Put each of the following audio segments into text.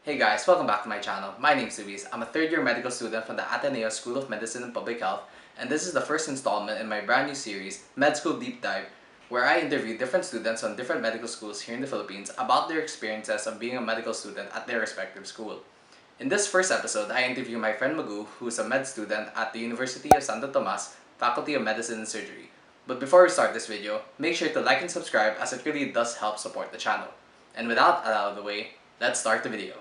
Hey guys, welcome back to my channel. My name is Luis. I'm a third-year medical student from the Ateneo School of Medicine and Public Health, and this is the first installment in my brand new series, Med School Deep Dive, where I interview different students on different medical schools here in the Philippines about their experiences of being a medical student at their respective school. In this first episode, I interview my friend Magu, who is a med student at the University of Santo Tomas, Faculty of Medicine and Surgery. But before we start this video, make sure to like and subscribe as it really does help support the channel. And without that out of the way, let's start the video.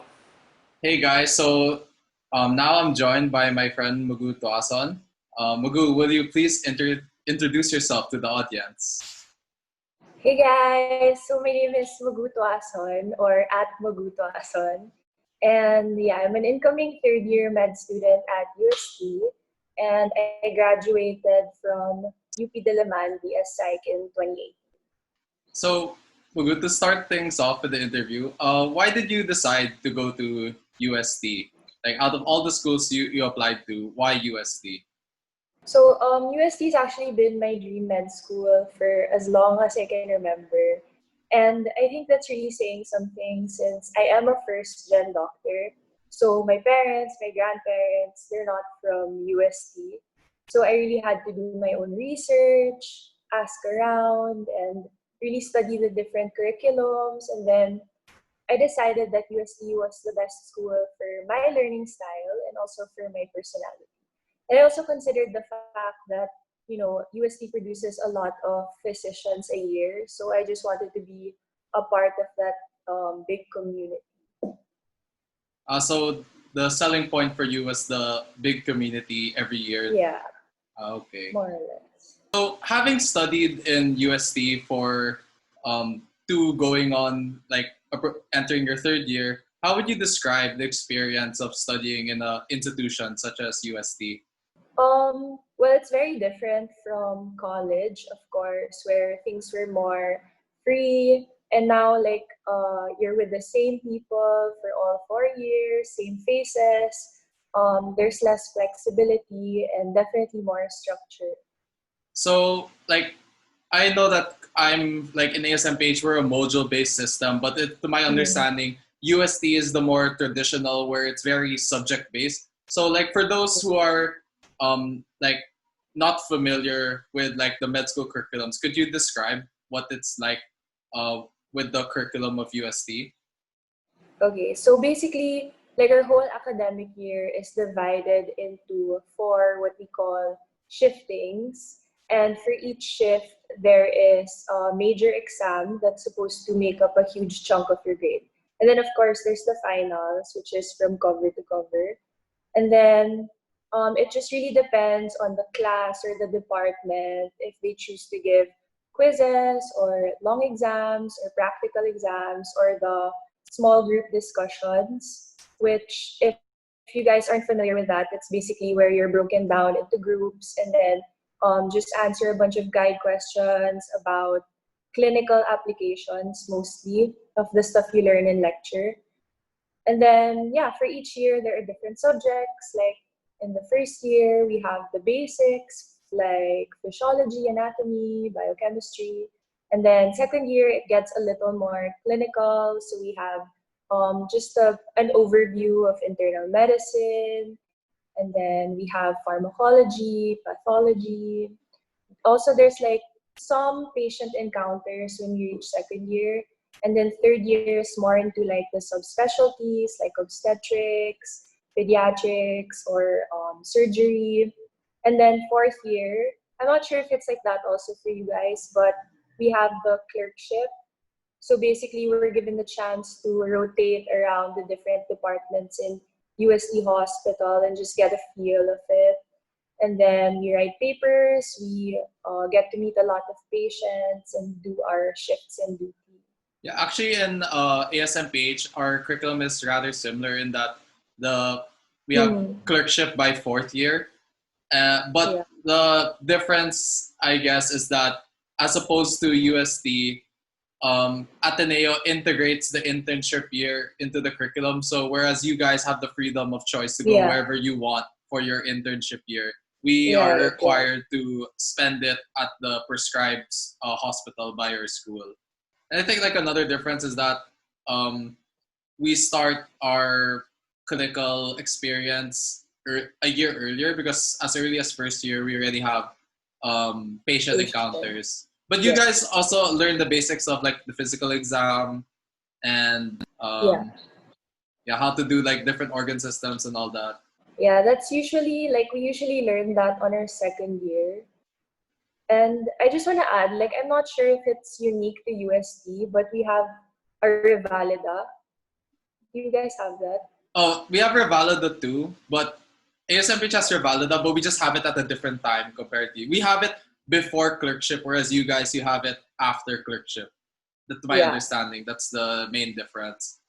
Hey guys, now I'm joined by my friend Magu Tuason. Magu, will you please introduce yourself to the audience? Hey guys, so my name is Magu Tuason or at Magu Tuason. And yeah, I'm an incoming third year med student at UST and I graduated from UP Diliman BS Psych in 2018. So, Magu, to start things off with the interview, why did you decide to go to UST? Like out of all the schools you applied to, why UST? So UST has actually been my dream med school for as long as I can remember. And I think that's really saying something since I am a first gen doctor. So my parents, my grandparents, they're not from UST. So I really had to do my own research, ask around, and really study the different curriculums. And then I decided that UST was the best school for my learning style and also for my personality. And I also considered the fact that, UST produces a lot of physicians a year. So I just wanted to be a part of that big community. So the selling point for you was the big community every year. Yeah. Okay. More or less. So having studied in UST for two going on entering your third year, how would you describe the experience of studying in an institution such as UST? Well, it's very different from college, of course, where things were more free. And now, you're with the same people for all 4 years, same faces. There's less flexibility and definitely more structure. So, I know that I'm in ASMPH, we're a module-based system, but to my understanding, UST is the more traditional where it's very subject-based. So, for those who are not familiar with the med school curriculums, could you describe what it's like with the curriculum of UST? Okay, so basically, our whole academic year is divided into four what we call shiftings. And for each shift, there is a major exam that's supposed to make up a huge chunk of your grade. And then, of course, there's the finals, which is from cover to cover. And then it just really depends on the class or the department if they choose to give quizzes or long exams or practical exams or the small group discussions, which if you guys aren't familiar with that, it's basically where you're broken down into groups and then just answer a bunch of guide questions about clinical applications mostly of the stuff you learn in lecture. And then, yeah, for each year, there are different subjects. Like in the first year, we have the basics, like physiology, anatomy, biochemistry. And then second year, it gets a little more clinical. So we have just an overview of internal medicine. And then we have pharmacology, pathology. Also, there's some patient encounters when you reach second year. And then third year is more into the subspecialties like obstetrics, pediatrics, or surgery. And then fourth year, I'm not sure if it's like that also for you guys, but we have the clerkship. So basically, we're given the chance to rotate around the different departments in UST Hospital and just get a feel of it. And then we write papers, we get to meet a lot of patients and do our shifts and duty. Yeah, actually in ASMPH, our curriculum is rather similar in that we have clerkship by fourth year. But the difference, I guess, is that as opposed to UST, Ateneo integrates the internship year into the curriculum. So whereas you guys have the freedom of choice to go wherever you want for your internship year, we are required to spend it at the prescribed hospital by your school. And I think another difference is that we start our clinical experience a year earlier because as early as first year, we already have patient Patient. encounters. But you guys Yes. also learn the basics of like the physical exam and Yeah. yeah, how to do like different organ systems and all that. Yeah, that's usually like we usually learn that on our second year. And I just want to add, like, I'm not sure if it's unique to UST, but we have a Revalida. Do you guys have that? Oh, we have Revalida too, but ASMPH has Revalida, but we just have it at a different time compared to you. We have it before clerkship, whereas you guys, you have it after clerkship. That's my Yeah. understanding. That's the main difference.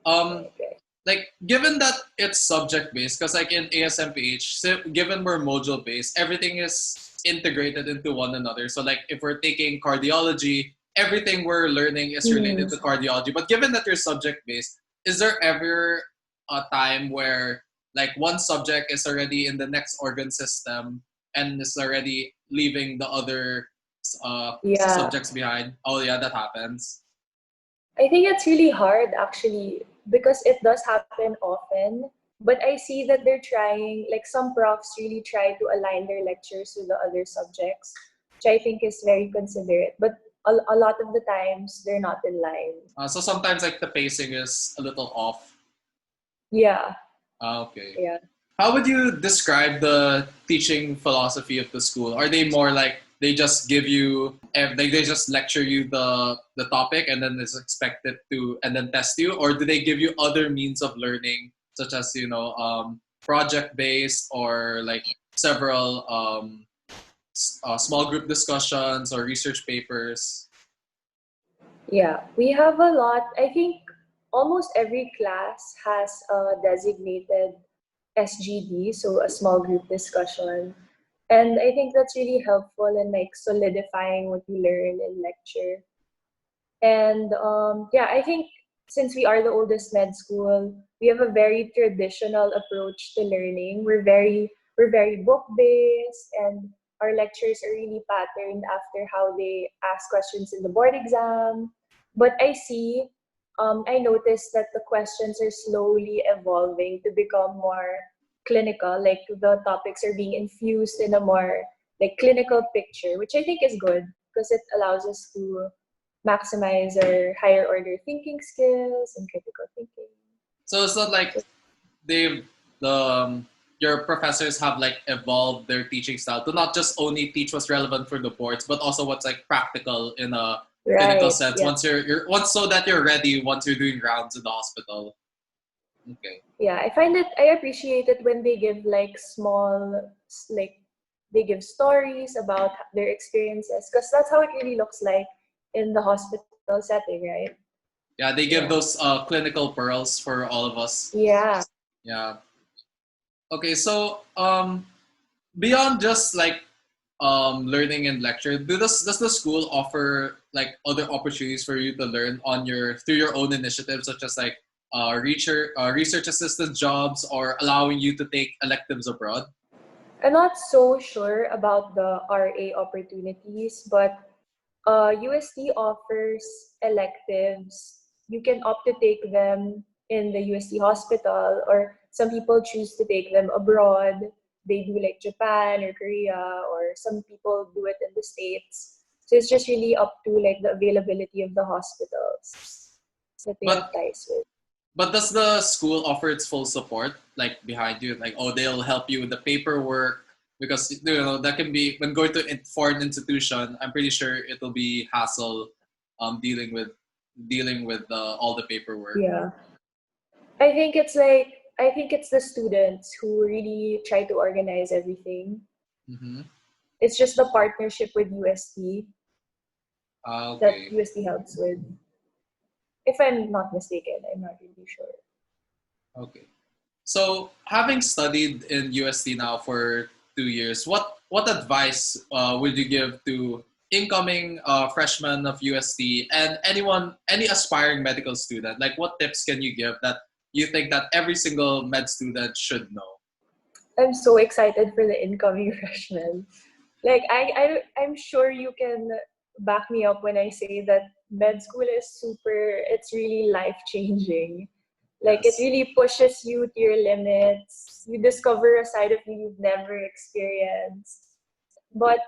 Okay, Um, okay. like given that it's subject based, because like in ASMPH, so given we're module based, everything is integrated into one another. So like if we're taking cardiology, everything we're learning is Hmm. related to cardiology. But given that you're subject based, is there ever a time where like one subject is already in the next organ system and is already leaving the other Yeah. subjects behind? Oh yeah, that happens. I think it's really hard actually because it does happen often. But I see that they're trying, like some profs really try to align their lectures with the other subjects, which I think is very considerate. But a lot of the times they're not in line. So sometimes like the pacing is a little off. Yeah, Okay. yeah. How would you describe the teaching philosophy of the school? Are they more like they just give you, they just lecture you the topic and then it's expected to, and then test you? Or do they give you other means of learning, such as, project based or like several small group discussions or research papers? Yeah, we have a lot. I think almost every class has a designated SGD, so a small group discussion. And I think that's really helpful in like solidifying what you learn in lecture. And yeah, I think since we are the oldest med school, we have a very traditional approach to learning. We're very book based, and our lectures are really patterned after how they ask questions in the board exam. But I noticed that the questions are slowly evolving to become more clinical. Like the topics are being infused in a more like clinical picture, which I think is good because it allows us to maximize our higher order thinking skills and critical thinking. So it's not like So, they the your professors have like evolved their teaching style to not just only teach what's relevant for the boards, but also what's like practical in a clinical right, sense. yeah. Once you're once so that you're ready once you're doing rounds in the hospital. Okay. Yeah, I appreciate it when they give like like they give stories about their experiences because that's how it really looks like in the hospital setting, right? Yeah, they Yeah. give those clinical pearls for all of us. Yeah. Yeah. Okay, so beyond just like learning and lecture, does the school offer like other opportunities for you to learn on your through your own initiatives, such as like research assistant jobs or allowing you to take electives abroad? I'm not so sure about the RA opportunities, but UST offers electives. You can opt to take them in the UST hospital, or some people choose to take them abroad. They do like Japan or Korea, or some people do it in the States. So it's just really up to like the availability of the hospitals that they have But ties with. But does the school offer its full support, like behind you? Like, oh, they'll help you with the paperwork because that can be when going to foreign institution. I'm pretty sure it'll be hassle, dealing with all the paperwork. Yeah. I think it's the students who really try to organize everything. Mm-hmm. It's just the partnership with UST that Okay. UST helps with. If I'm not mistaken, I'm not really sure. Okay. So, having studied in UST now for 2 years, what advice would you give to incoming freshmen of UST and any aspiring medical student? Like, what tips can you give that you think that every single med student should know? I'm so excited for the incoming freshmen. Like I'm sure you can. back me up when I say that med school is it's really life-changing. Like, it Yes. really pushes you to your limits. You discover a side of you you've never experienced. But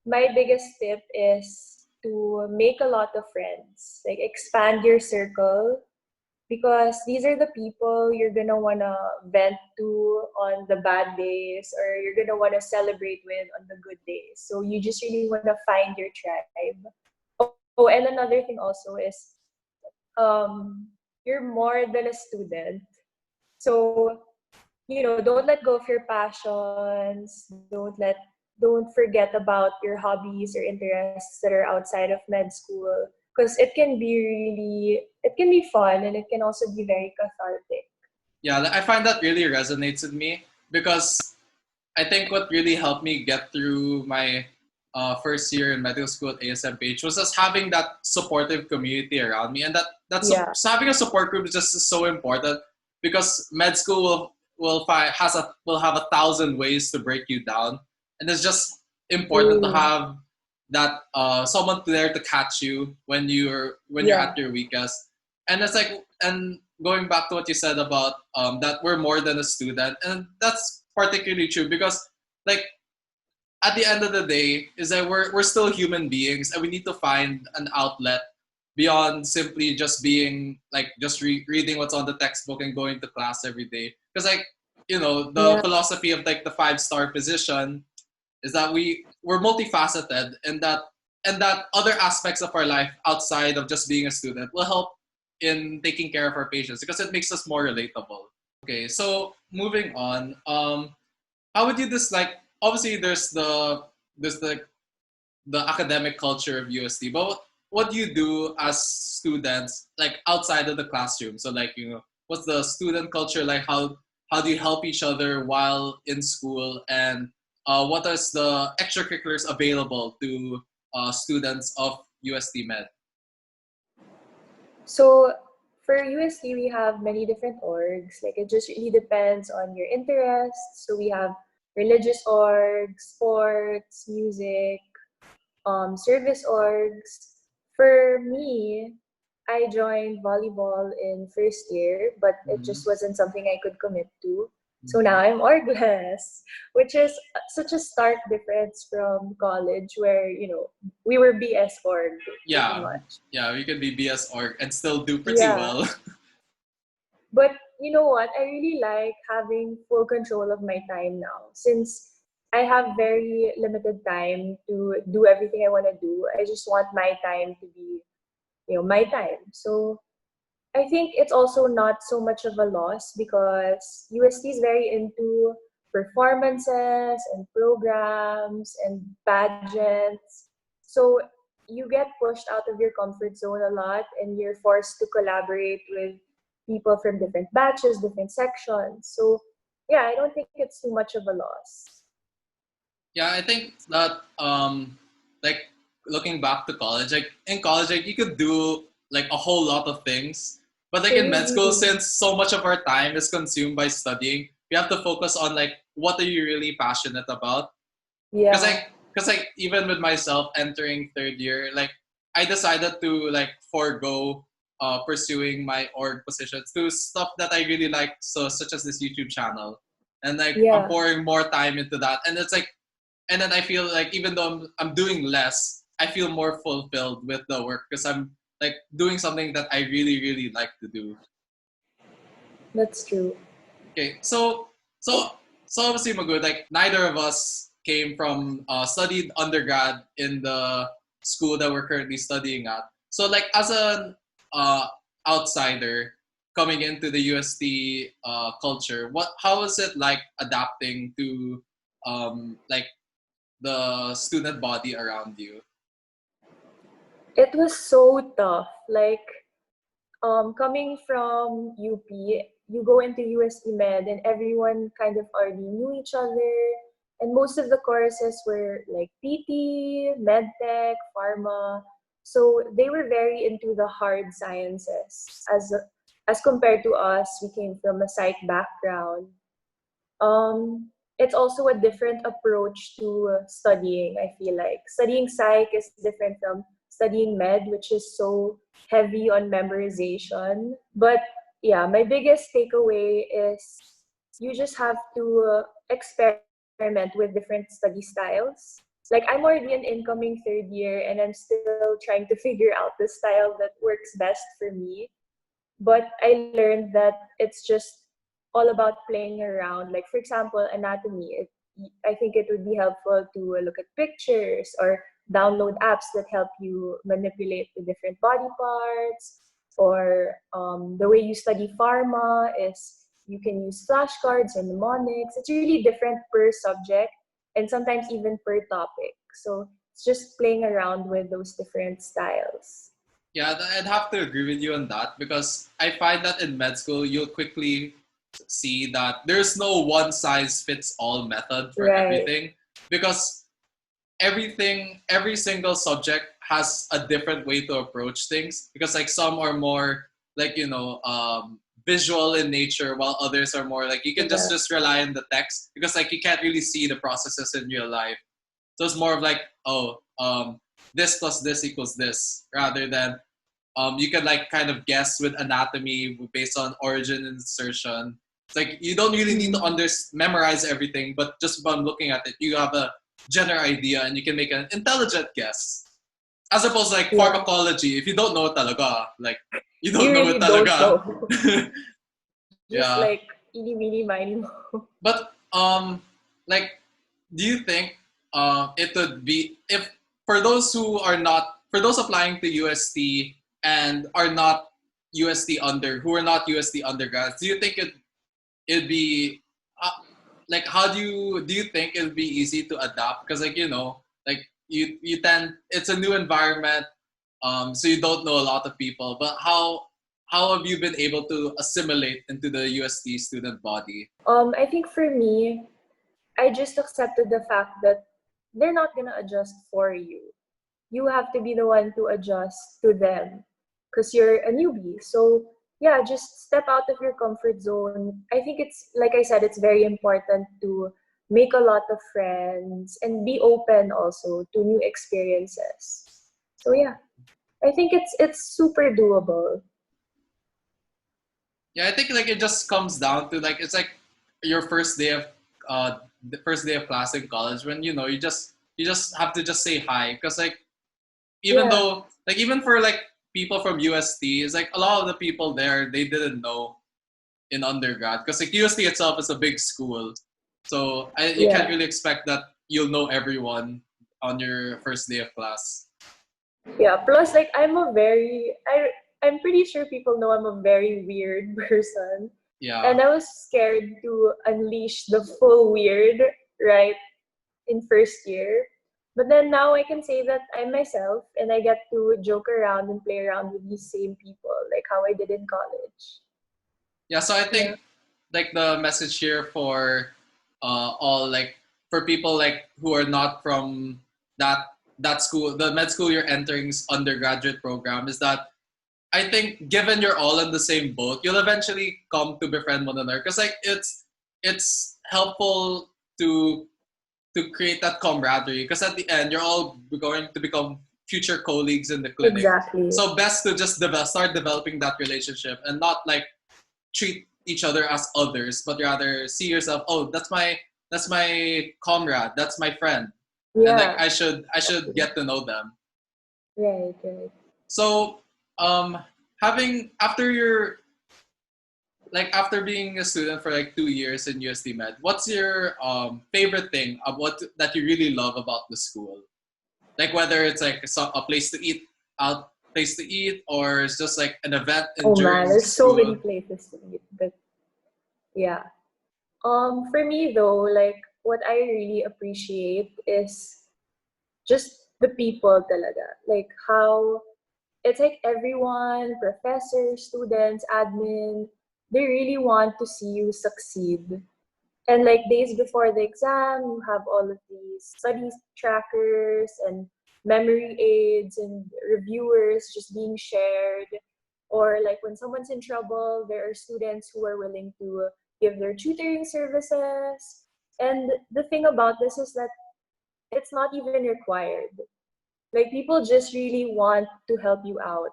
my biggest tip is to make a lot of friends, like expand your circle, because these are the people you're gonna wanna vent to on the bad days, or you're gonna wanna celebrate with on the good days. So you just really wanna find your tribe. Oh, and another thing also is, you're more than a student. So, don't let go of your passions. Don't forget about your hobbies or interests that are outside of med school, because it can be fun, and it can also be very cathartic. Yeah, I find that really resonates with me because I think what really helped me get through my first year in medical school at ASMPH was just having that supportive community around me, and Yeah. having a support group is just so important because med school will have 1,000 ways to break you down, and it's just important to True. have that someone there to catch you when you're Yeah. at your weakest. And it's like, and going back to what you said about that we're more than a student, and that's particularly true because like at the end of the day is that we're still human beings and we need to find an outlet beyond simply just being like just reading what's on the textbook and going to class every day, because like the Yeah. philosophy of like the 5-star position is that we're multifaceted, and that other aspects of our life outside of just being a student will help in taking care of our patients because it makes us more relatable. Okay, so moving on, how would you dislike? Obviously, there's the academic culture of UST, but what do you do as students like outside of the classroom? So like what's the student culture like? How do you help each other while in school, and what is the extracurriculars available to students of UST Med? So for UST, we have many different orgs. Like, it just really depends on your interests. So we have religious orgs, sports, music, service orgs. For me, I joined volleyball in first year, but it Mm-hmm. just wasn't something I could commit to. So Mm-hmm. now I'm orgless, which is such a stark difference from college, where we were BS org pretty Yeah, much. yeah, we could be BS org and still do pretty Yeah, well. but you know what? I really like having full control of my time now, since I have very limited time to do everything I want to do. I just want my time to be, my time. So I think it's also not so much of a loss, because UST is very into performances and programs and pageants. So you get pushed out of your comfort zone a lot, and you're forced to collaborate with people from different batches, different sections. So yeah, I don't think it's too much of a loss. Yeah, I think that like looking back to college, like in college, like you could do like a whole lot of things, but like in med school, Crazy. since so much of our time is consumed by studying, we have to focus on like what are you really passionate about. Because Yeah. like even with myself entering third year, like I decided to like forego pursuing my org positions to stuff that I really like, so such as this YouTube channel, and like I'm Yeah. pouring more time into that, and it's like, and then I feel like even though I'm doing less, I feel more fulfilled with the work because I'm like doing something that I really really like to do. That's true. Okay, so obviously, Magu, like neither of us came from studied undergrad in the school that we're currently studying at. So like as an uh, outsider coming into the UST culture, how is it like adapting to like the student body around you? It was so tough. Like, coming from UP, you go into UST Med, and everyone kind of already knew each other. And most of the courses were like PT, MedTech, Pharma. So they were very into the hard sciences. As compared to us, we came from a psych background. It's also a different approach to studying, I feel like. Studying psych is different from studying med, which is so heavy on memorization. But yeah, my biggest takeaway is you just have to experiment with different study styles. Like I'm already an incoming third year and I'm still trying to figure out the style that works best for me. But I learned that it's just all about playing around. Like for example, anatomy. I think it would be helpful to look at pictures or download apps that help you manipulate the different body parts. Or the way you study pharma is you can use flashcards and mnemonics. It's really different per subject and sometimes even per topic. So it's just playing around with those different styles. Yeah, I'd have to agree with you on that because I find that in med school, you'll quickly see that there's no one size fits all method for Right. everything because every single subject has a different way to approach things because like some are more like, visual in nature while others are more like you can Yeah. just rely on the text because like you can't really see the processes in real life. So it's more of like, this plus this equals this rather than you can like kind of guess with anatomy based on origin and insertion. It's like you don't really need to memorize everything, but just from looking at it, you have a general idea and you can make an intelligent guess. As opposed to like Yeah. pharmacology, if you don't know it talaga, like you You don't know it really don't talaga. know. Just Yeah. like eeny, meeny, miny, mo. But like, do you think it would be if for those who are not for those applying to UST and are not who are not UST undergrads, do you think it'd be like how do you think it'd be easy to adapt? Because like like you tend it's a new environment, so you don't know a lot of people. But how have you been able to assimilate into the UST student body? I think for me, I just accepted the fact that they're not gonna adjust for you. You have to be the one to adjust to them because you're a newbie. So yeah, just step out of your comfort zone. I think it's like I said, it's very important to make a lot of friends and be open also to new experiences. So yeah, I think it's super doable. Yeah, I think like it just comes down to like it's like your first day of the first day of class in college when you just have to just say hi because like even Yeah, though like even for like people from UST, it's like a lot of the people there they didn't know in undergrad because like UST itself is a big school, so you can't yeah. really expect that you'll know everyone on your first day of class. Yeah, plus like I'm pretty sure people know I'm a very weird person. Yeah, And I was scared to unleash the full weird right in first year. But then now I can say that I'm myself and I get to joke around and play around with these same people like how I did in college. yeah. So I Yeah. think like the message here for all like for people like who are not from that school, the med school you're entering's undergraduate program is that I think given you're all in the same boat, you'll eventually come to befriend one another because like it's helpful to create that camaraderie because at the end you're all going to become future colleagues in the clinic. Exactly. So best to just start developing that relationship and not like treat each other as others, but rather see yourself, oh, that's my comrade, that's my friend, and like Yeah. I should Exactly. get to know them. Right, right. So um having after your like after being a student for like 2 years in UST Med, what's your favorite thing of what that you really love about the school? Like whether it's like a place to eat place to eat or it's just like an event Oh and man, during there's so many school. places to eat. But yeah. For me though, like what I really appreciate is just the people talaga. Like how it's like everyone, professors, students, admin, they really want to see you succeed. And like days before the exam, you have all of these study trackers and memory aids and reviewers just being shared. Or like when someone's in trouble, there are students who are willing to give their tutoring services. And the thing about this is that it's not even required. Like people just really want to help you out.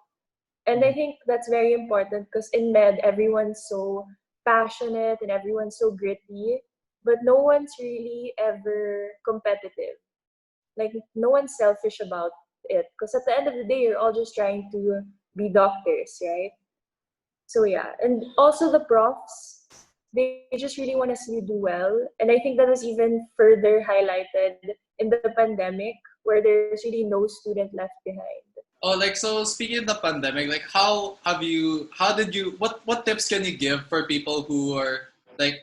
And I think that's very important because in med, everyone's so passionate and everyone's so gritty, but no one's really ever competitive. Like no one's selfish about it because at the end of the day, you're all just trying to be doctors, right? So yeah, and also the profs, they just really want to see you do well. And I think that was even further highlighted in the pandemic where there's really no student left behind. Oh, like, so speaking of the pandemic, like how did you, what tips can you give for people who are like,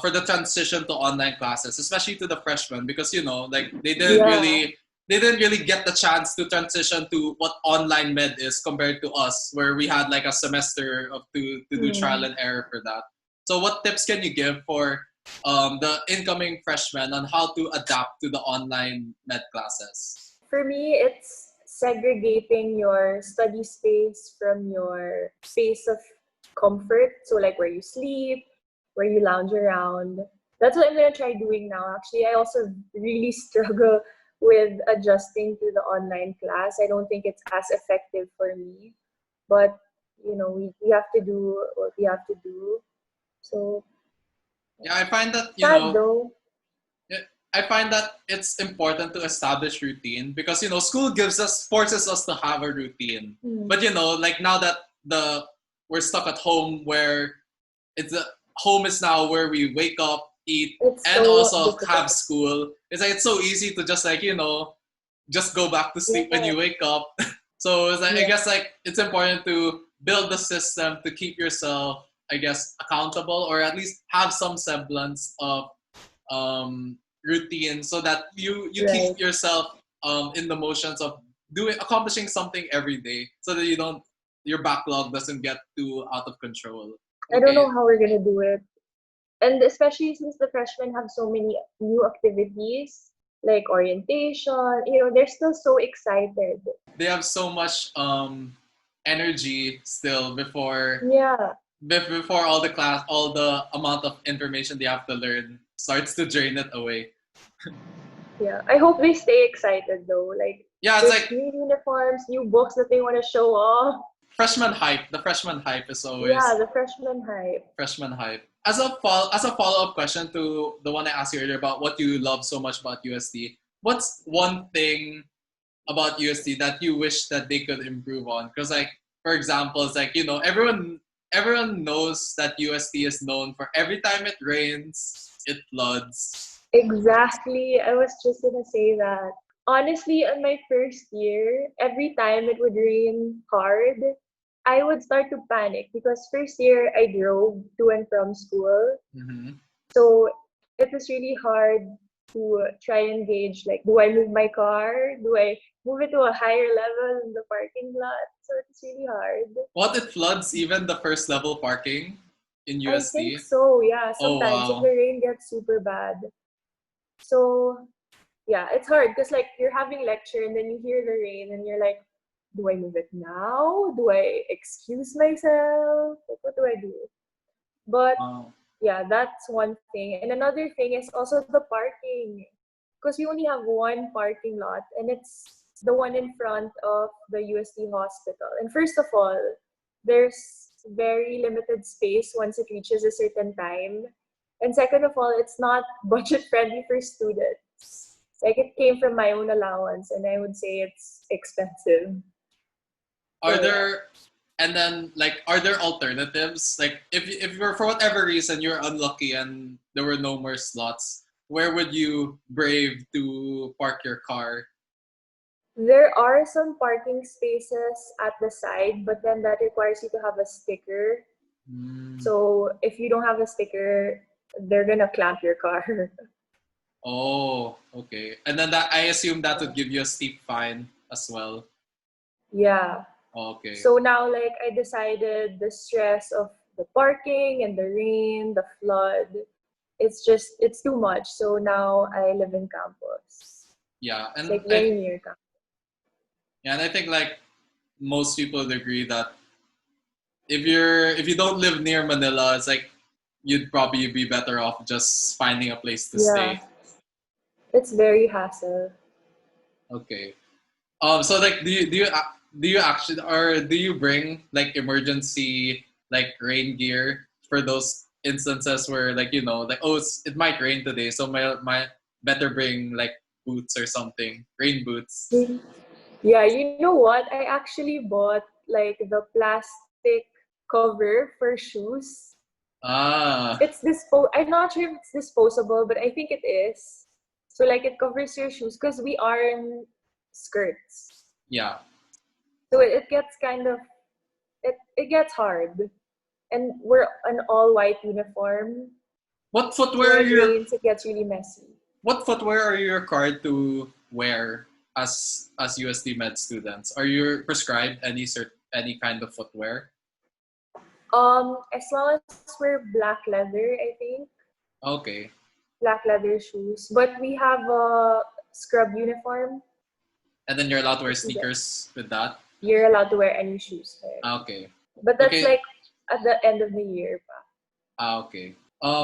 for the transition to online classes, especially to the freshmen, because like Yeah. they didn't really get the chance to transition to what online med is compared to us, where we had like a semester of to do trial Hmm. and error for that. So what tips can you give for the incoming freshmen on how to adapt to the online med classes? For me, it's segregating your study space from your space of comfort. So, like where you sleep, where you lounge around. That's what I'm going to try doing now. Actually, I also really struggle with adjusting to the online class. I don't think it's as effective for me. But, we have to do what we have to do. So, Yeah, I find that sad though. I find that it's important to establish routine because school forces us to have a routine. Hmm. But like now that we're stuck at home, where home is now where we wake up, eat, It's and so also have difficult. school. It's like it's so easy to just like just go back to sleep when Yeah. you wake up. So it's like I Yeah. guess like it's important to build the system to keep yourself, I guess, accountable, or at least have some semblance of routine, so that you keep Right. yourself in the motions of accomplishing something every day, so that your backlog doesn't get too out of control. I don't Okay. know how we're gonna do it. And especially since the freshmen have so many new activities like orientation, they're still so excited. They have so much energy still Yeah, before all the amount of information they have to learn starts to drain it away. yeah. I hope they stay excited though. Like Yeah, it's there's like new uniforms, new books that they want to show off. freshman hype. The freshman hype is Yeah, always the freshman hype. freshman hype. As a follow up question to the one I asked you earlier about what you love so much about UST, what's one thing about UST that you wish that they could improve on? Because like, for example, it's like everyone knows that UST is known for every time it rains, it floods. Exactly. I was just gonna say that. Honestly, on my first year, every time it would rain hard, I would start to panic because first year I drove to and from school. Mm-hmm. So it was really hard to try and gauge like, do I move my car? Do I move it to a higher level in the parking lot? So it's really hard. What, it floods even the first level parking in I think UST? so, yeah, Oh sometimes if the wow. rain gets super bad. So yeah, it's hard because like you're having lecture and then you hear the rain and you're like, do I move it now? Do I excuse myself? Like, what do I do? But Wow. yeah, that's one thing. And another thing is also the parking. Because we only have one parking lot and it's the one in front of the UST hospital. And first of all, there's very limited space once it reaches a certain time. And second of all, it's not budget friendly for students. Like it came from my own allowance and I would say it's expensive. Are So yeah. there and then like are there alternatives? Like if you're for whatever reason you're unlucky and there were no more slots, where would you brave to park your car? There are some parking spaces at the side, but then that requires you to have a sticker. Mm. So if you don't have a sticker, they're gonna clamp your car. Oh, okay. And then that, I assume that would give you a steep fine as well. Yeah. Okay. So now like I decided the stress of the parking and the rain, the flood, it's too much. So now I live in campus. Yeah, It's like very near campus. and I think like most people would agree that if you don't live near Manila, it's like you'd probably be better off just finding a place to Yeah. stay. It's very hassle. Okay. So like, do you actually, or do you bring like emergency like rain gear for those instances where, like, like, oh, it might rain today, so my better bring like boots or something, rain boots. Yeah, you know what? I actually bought like the plastic cover for shoes. Ah, It's I'm not sure if it's disposable, but I think it is. So like it covers your shoes because we are in skirts. yeah. So it gets kind of it gets hard. And we're an all white uniform. What So footwear when are it you? rains, it gets really messy. What footwear are you required to wear as UST Med students? Are you prescribed any kind of footwear? As long as we're black leather, I think. Okay. Black leather shoes. But we have a scrub uniform. And then you're allowed to wear If you get, sneakers with that? you're allowed to wear any shoes there. Okay. But that's Okay. like at the end of the year pa. Okay.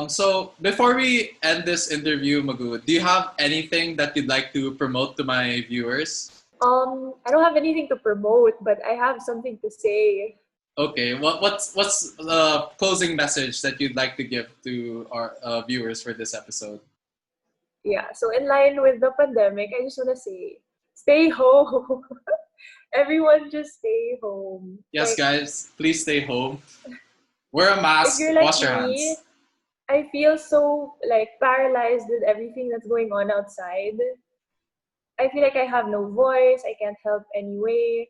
So before we end this interview, Magu, do you have anything that you'd like to promote to my viewers? I don't have anything to promote, but I have something to say. Okay. What's the closing message that you'd like to give to our viewers for this episode? Yeah, so in line with the pandemic, I just want to say, stay home. Everyone just stay home. Yes, Like, guys, please stay home. Wear a if mask. you're like Wash your me, hands. I feel so like paralyzed with everything that's going on outside. I feel like I have no voice, I can't help anyway.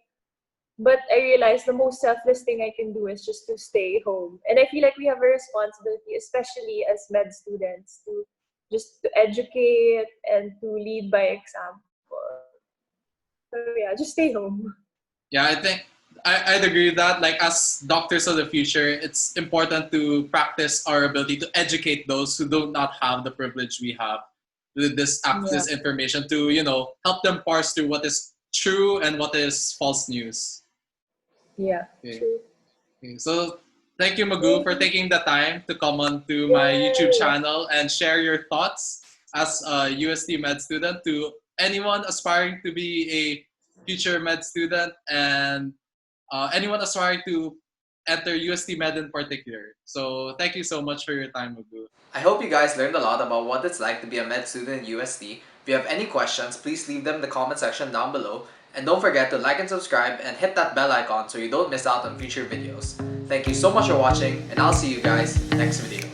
But I realize the most selfless thing I can do is just to stay home. And I feel like we have a responsibility, especially as med students, to just to educate and to lead by example. So yeah, just stay home. Yeah, I think I'd agree with that. Like, as doctors of the future, it's important to practice our ability to educate those who do not have the privilege we have with Yeah. this information, to help them parse through what is true and what is false news. Yeah. Okay. True. Okay. So thank you, Magu, Thank for you. taking the time to come on to my YouTube Yay. channel and share your thoughts as a UST Med student to anyone aspiring to be a future med student, and anyone aspiring to enter UST Med in particular. So thank you so much for your time, Magu. I hope you guys learned a lot about what it's like to be a med student in UST. If you have any questions, please leave them in the comment section down below. And don't forget to like and subscribe and hit that bell icon so you don't miss out on future videos. Thank you so much for watching, and I'll see you guys next video.